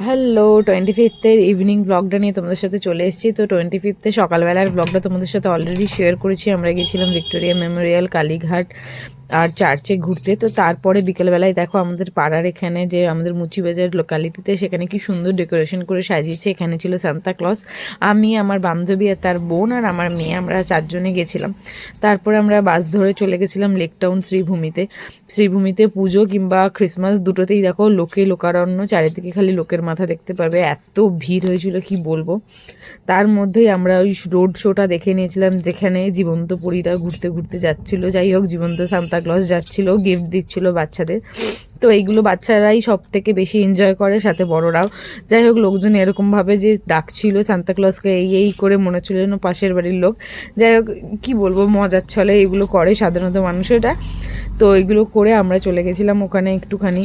Hello, 25th evening ব্লগটা নিয়ে তোমাদের সাথে চলে এসেছি। তো 25th সকালবেলার ব্লগটা তোমাদের সাথে অলরেডি শেয়ার করেছি। আমরা গেছিলাম ভিক্টোরিয়া মেমোরিয়াল, কালীঘাট আর চার্চে ঘুরতে। তো তারপরে বিকেলবেলায় দেখো আমাদের পাড়ার এখানে যে আমাদের মুচিবাজার লোকালিটিতে সেখানে কি সুন্দর ডেকোরেশন করে সাজিয়েছে। এখানে ছিল সান্তা ক্লজ। আমি, আমার বান্ধবী আর তার বোন আর আমার মেয়ে, আমরা চারজনে গেছিলাম। তারপরে আমরা বাস ধরে চলে গেছিলাম লেকটাউন শ্রীভূমিতে পুজো কিংবা ক্রিসমাস দুটোতেই দেখো লোকারণ্য, চারিদিকে খালি লোকের মাথা দেখতে পাবে। এত ভিড় হয়েছিল কি বলবো। তার মধ্যেই আমরা ওই রোড শোটা দেখে নিয়েছিলাম, যেখানে জীবন্ত পরীরা ঘুরতে ঘুরতে যাচ্ছিলো। যাই হোক, জীবন্ত সান্তা ক্লজ যাচ্ছিলো, গিফট দিচ্ছিল বাচ্চাদের। তো এইগুলো বাচ্চারাই সব থেকে বেশি এনজয় করে, সাথে বড়রাও। যাই হোক, লোকজন এরকমভাবে যে ডাকছিল সান্তাক্লজকে, এই করে মনে হচ্ছিল যেন পাশের বাড়ির লোক। যাই হোক, কী বলবো, মজার ছলে এগুলো করে সাধারণত মানুষ এটা। তো এগুলো করে আমরা চলে গেছিলাম ওখানে একটুখানি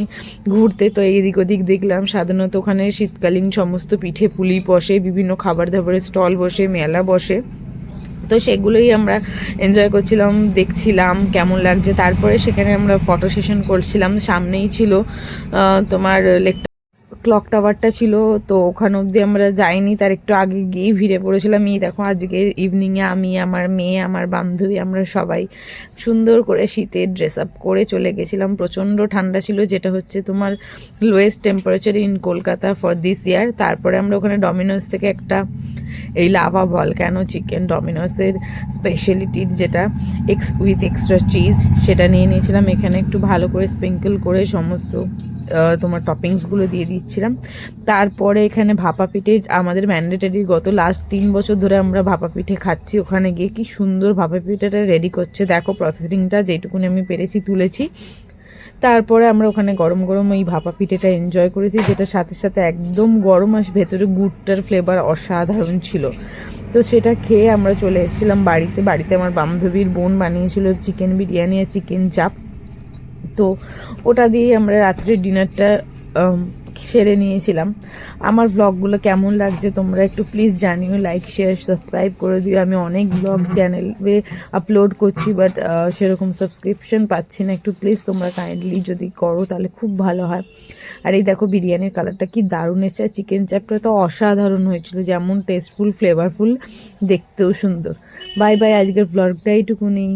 ঘুরতে। তো এইদিক ওদিক দেখলাম, সাধারণত ওখানে শীতকালীন সমস্ত পিঠে পুলি বসে, বিভিন্ন খাবার দাবারের স্টল বসে, মেলা বসে। তো সেগুলোই আমরা এনজয় করছিলাম, দেখছিলাম কেমন লাগছে। তারপরে সেখানে আমরা ফটো সেশন করছিলাম। সামনেই ছিল তোমার ক্লক টাওয়ারটা ছিল। তো ওখানে অবধি আমরা যাইনি, তার একটু আগে গিয়ে ভিড়ে পড়েছিলাম। এই দেখো, আজকে ইভিনিংয়ে আমি, আমার মেয়ে, আমার বান্ধবী, আমরা সবাই সুন্দর করে শীতের ড্রেস আপ করে চলে গেছিলাম। প্রচণ্ড ঠান্ডা ছিল, যেটা হচ্ছে তোমার lowest temperature in Kolkata for this ইয়ার। তারপরে আমরা ওখানে ডমিনোস থেকে একটা এই লাভা ভলক্যানো চিকেন, ডমিনোসের স্পেশালিটির যেটা উইথ এক্সট্রা চিজ, সেটা নিয়ে নিয়েছিলাম। এখানে একটু ভালো করে স্প্রিঙ্কল করে সমস্ত তোমার টপিংসগুলো দিয়ে দিচ্ছিলাম। তারপরে এখানে ভাপা পিঠে আমাদের ম্যান্ডেটারি, গত লাস্ট 3 বছর ধরে আমরা ভাপা পিঠে খাচ্ছি। ওখানে গিয়ে কি সুন্দর ভাপা পিঠেটা রেডি করছে দেখো, প্রসেসিংটা যেটুকুনি আমি পেরেছি তুলেছি। তারপরে আমরা ওখানে গরম গরম ওই ভাপা পিঠেটা এনজয় করেছি, যেটার সাথে সাথে একদম গরম, আর ভেতরে গুড়টার ফ্লেভার অসাধারণ ছিল। তো সেটা খেয়ে আমরা চলে এসেছিলাম বাড়িতে আমার বান্ধবীর বোন বানিয়েছিল চিকেন বিরিয়ানি আর চিকেন চাপ। তো ওটা দিয়েই আমরা রাত্রের ডিনারটা সেরে নিয়েছিলাম। আমার ব্লগগুলো কেমন লাগছে তোমরা একটু প্লিজ জানিও, লাইক শেয়ার সাবস্ক্রাইব করে দিও। আমি অনেক ব্লগ চ্যানেলে আপলোড করছি, বাট সেরকম সাবস্ক্রিপশন পাচ্ছি না। একটু প্লিজ তোমরা কাইন্ডলি যদি করো তাহলে খুব ভালো হয়। আর এই দেখো, বিরিয়ানির কালারটা কি দারুণ এসেছে। চিকেন চাপটা তো অসাধারণ হয়েছিল, যেমন টেস্টফুল, ফ্লেভারফুল, দেখতেও সুন্দর। বাই বাই, আজকের ব্লগটা এইটুকুনি।